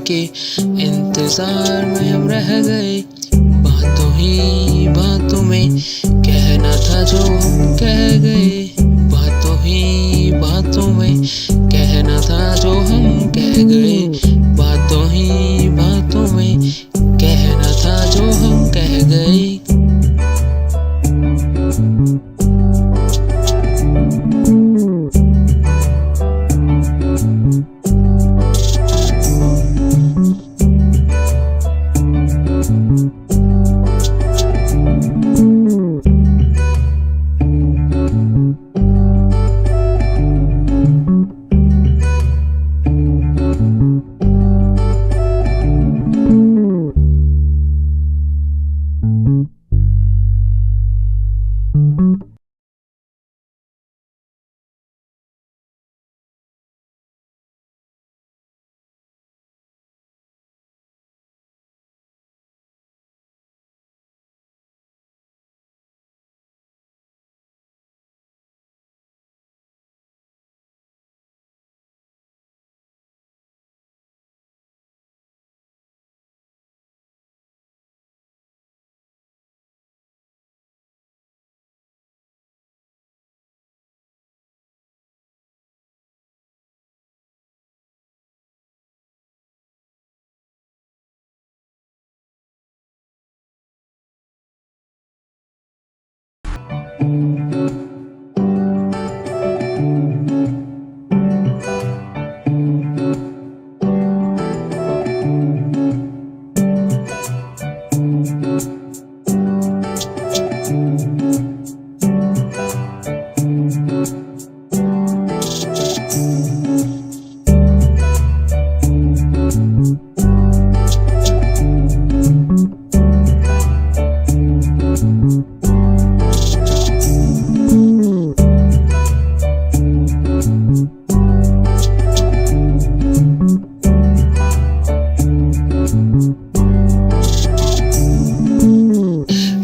के इंतजार में हम रह गए। बातों ही बातों में कहना था जो हम कह गए। बातों ही बातों में कहना था जो हम कह गए। बातों ही बातों में कहना था जो हम कह गए।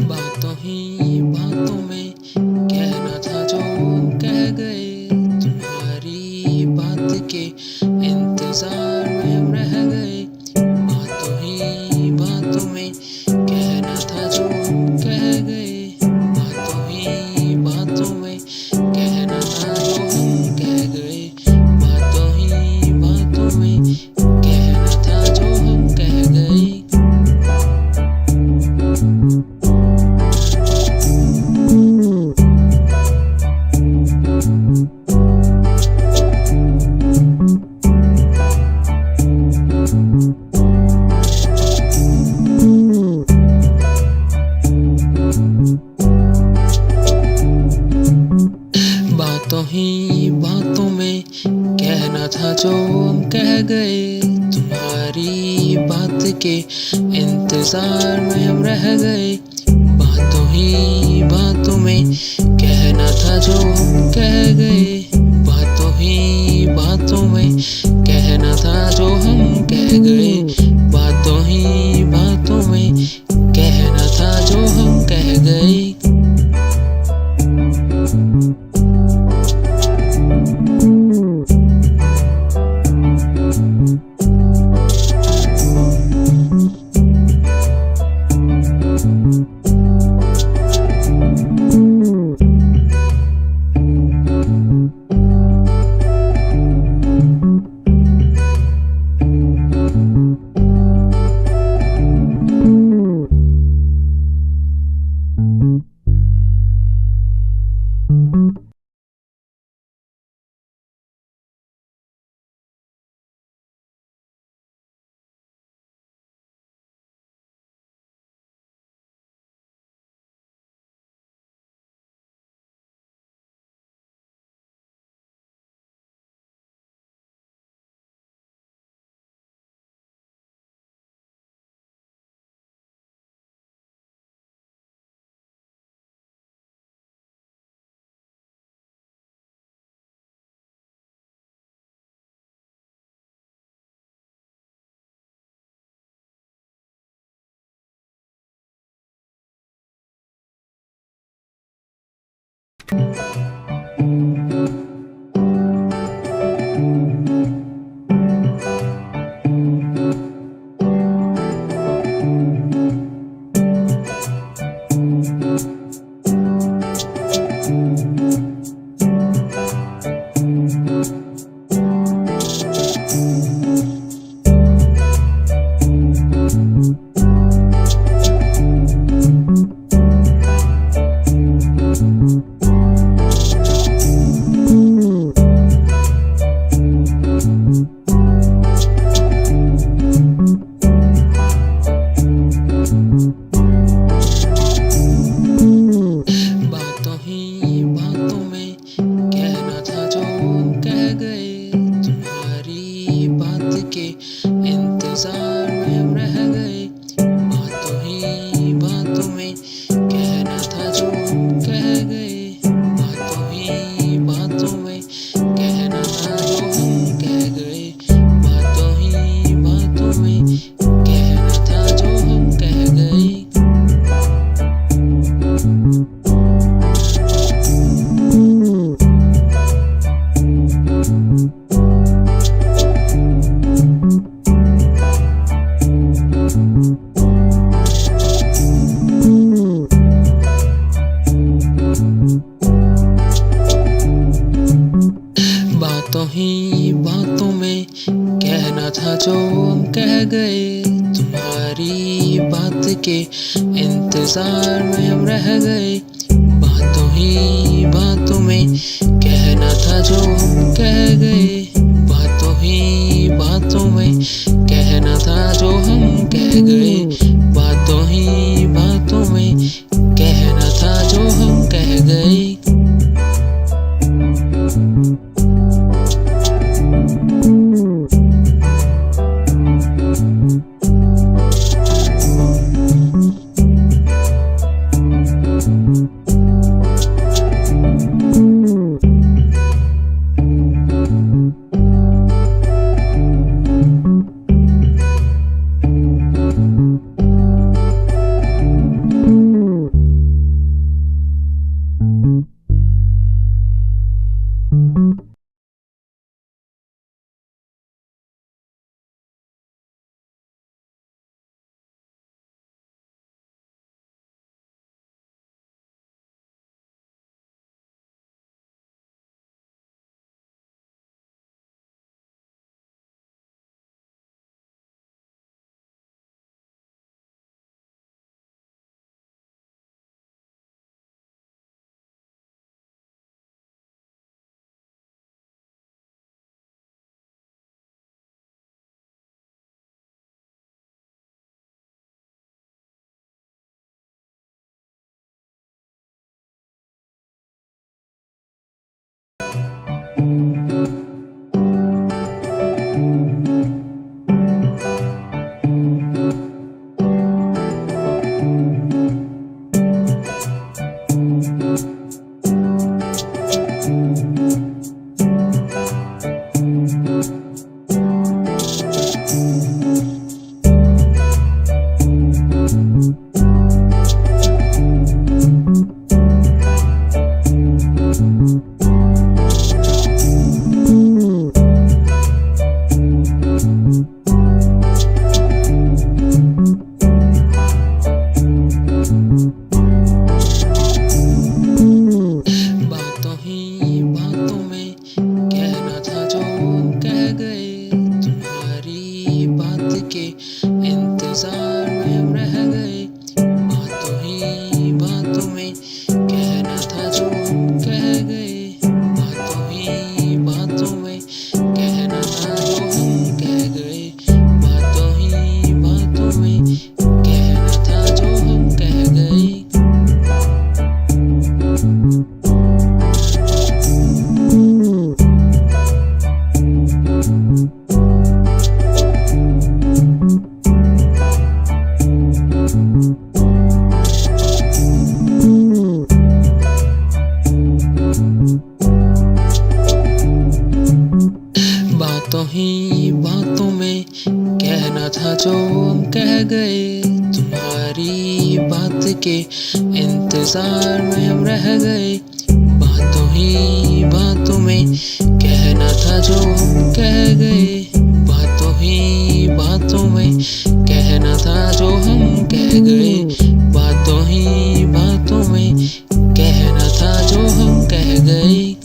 बातों ही बातों में कहना था जो हम कह गए। तुम्हारी बात के इंतजार में हम रह गए। बातों ही बातों में कहना था जो हम कह गए। बातों ही बातों में कहना था जो हम कह गए। बातों ही बातों में कहना था जो हम कह गए। बातों ही बातों में कहना था जो हम कह गए। तुम्हारी बात के इंतजार में हम रह गए। बातों ही बातों में कहना था जो हम कह गए। बातों ही बातों में कहना था जो हम कह गए। बातों ही बातों में कहना था जो हम कह गए। कहना था जो हम कह गए, बातों ही बातों में कहना था जो हम कह गए, बातों ही बातों में कहना था जो हम कह गए। बातों ही बातों में कहना था जो हम कह गए, तुम्हारी बात के इंतजार में हम रह गए। बातों ही बातों में कहना था जो हम कह गए, बातों ही बातों में कहना था जो हम कह गए, बातों ही बातों में कहना था जो हम कह गए। इंतजार में हम रह गए। बातों ही बातों में कहना था जो हम कह गए, बातों ही बातों में कहना था जो हम कह गए, बातों ही बातों में कहना था जो हम कह गए। बातों ही बातों में कहना था जो हम कह गए, तुम्हारी बात के इंतजार में हम रह गए। बातों ही बातों में कहना था जो हम कह गए, बातों ही बातों में कहना था जो हम कह गए, बातों ही बातों में कहना था जो हम कह गए।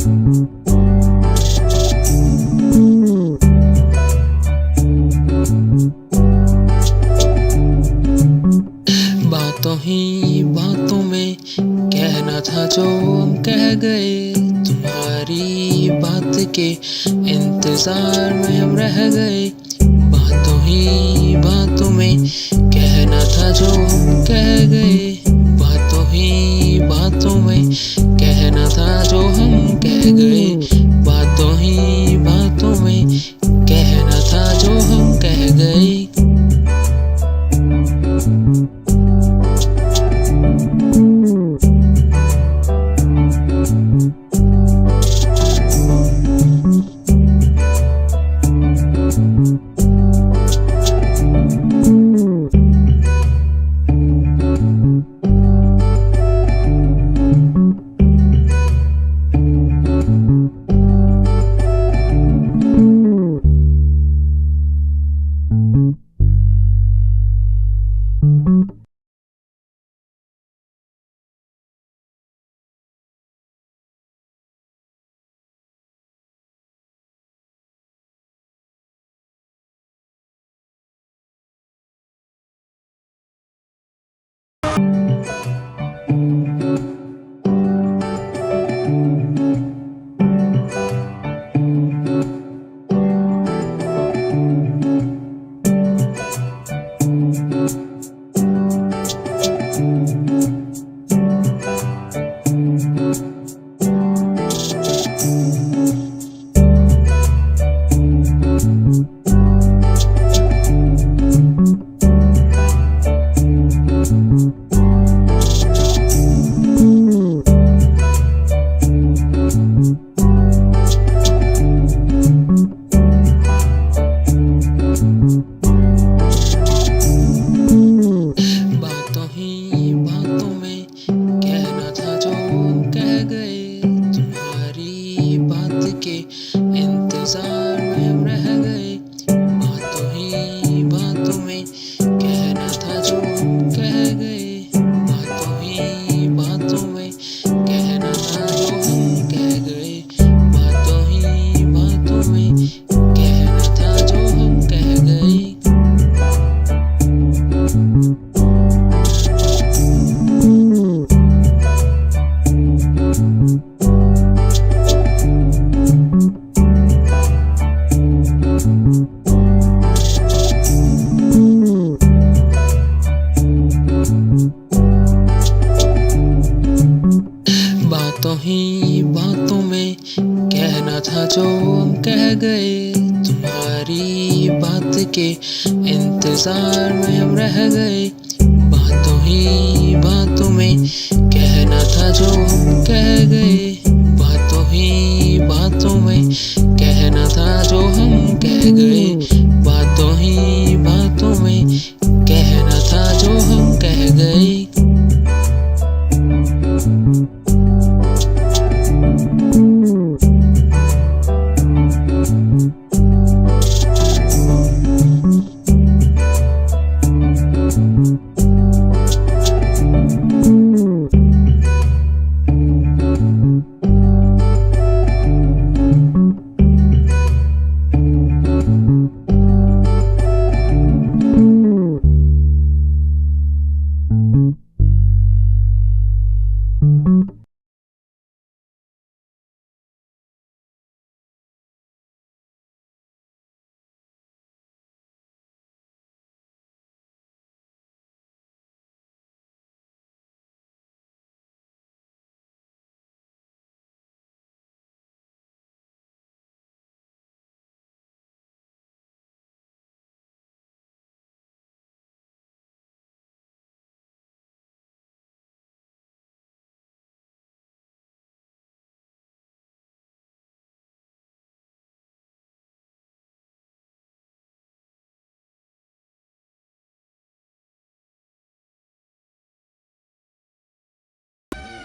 बातों ही बातों में कहना था जो हम कह गए, तुम्हारी बात के इंतजार में हम रह गए। बातों ही बातों में कहना था जो हम कह गए, बातों ही बातों में कहना था जो हम कह गए। बातों ही बातों में कहना था जो हम कह गए। बातों ही बातों में कहना था जो हम कह गए, तुम्हारी बात के इंतजार में हम रह गए। बातों ही बातों में कहना था जो हम कह गए, बातों ही बातों में कहना था जो हम कह गए। बातों ही बातों में कहना था जो हम कह गए। बातों ही बातों में कहना था जो हम कह गए, तुम्हारी बात के इंतजार में हम रह गए। बातों ही बातों में कहना था जो हम कह गए, बातों ही बातों में कहना था जो हम कह गए। बातों ही बातों में कहना था जो हम कह गए।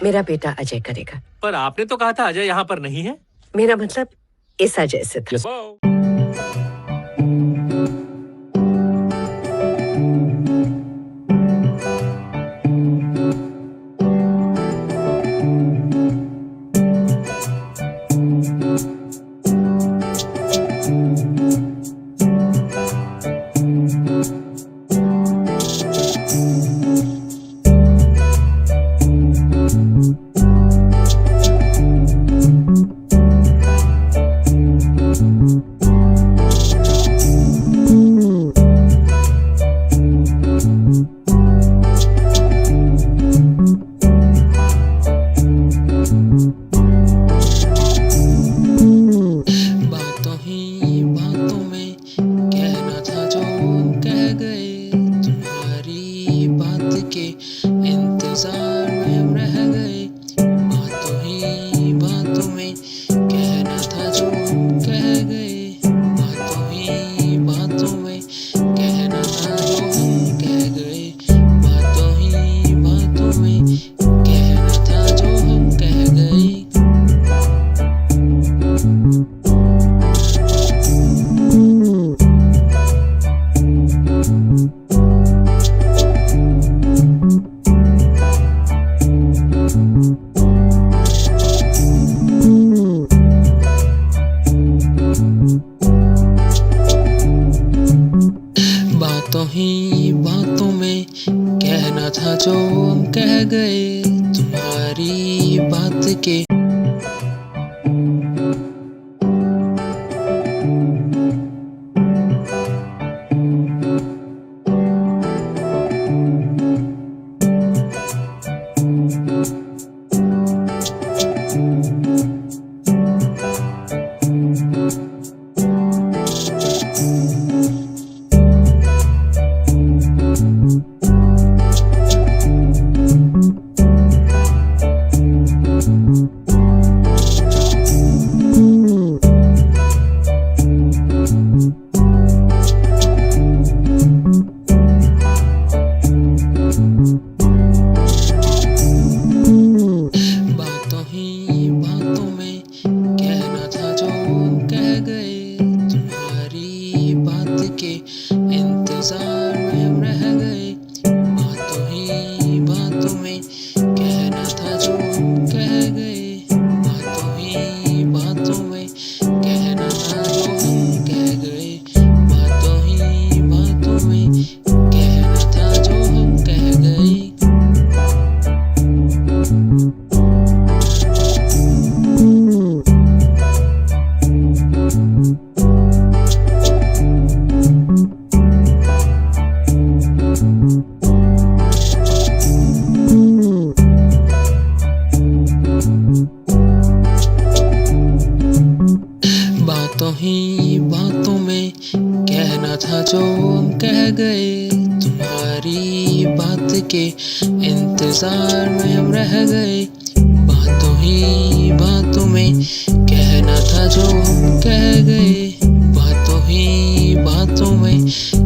मेरा बेटा अजय करेगा। पर आपने तो कहा था अजय यहाँ पर नहीं है। मेरा मतलब इस अजय से था। कहना था जो हम कह गए, बातों ही बातों में कहना था जो हम कह गए, बातों ही बातों में कहना था जो हम कह गए। बातों ही बातों में कहना था जो हम कह गए, तुम्हारी बात के बातों ही बातों में कहना था जो हम कह गए, तुम्हारी बात के इंतजार में हम रह गए। बातों ही बातों में कहना था जो हम कह गए, बातों ही बातों में कहना था जो हम कह गए, बातों ही बातों में कहना था जो हम कह गए। बातों ही बातों में कहना था जो हम कह गए, तुम्हारी बात के इंतजार में हम रह गए। बातों ही बातों में कहना था जो हम कह गए, बातों ही बातों में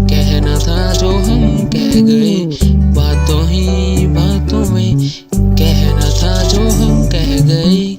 कहना था जो हम कह गए, बातों ही बातों में कहना था जो हम कह गए।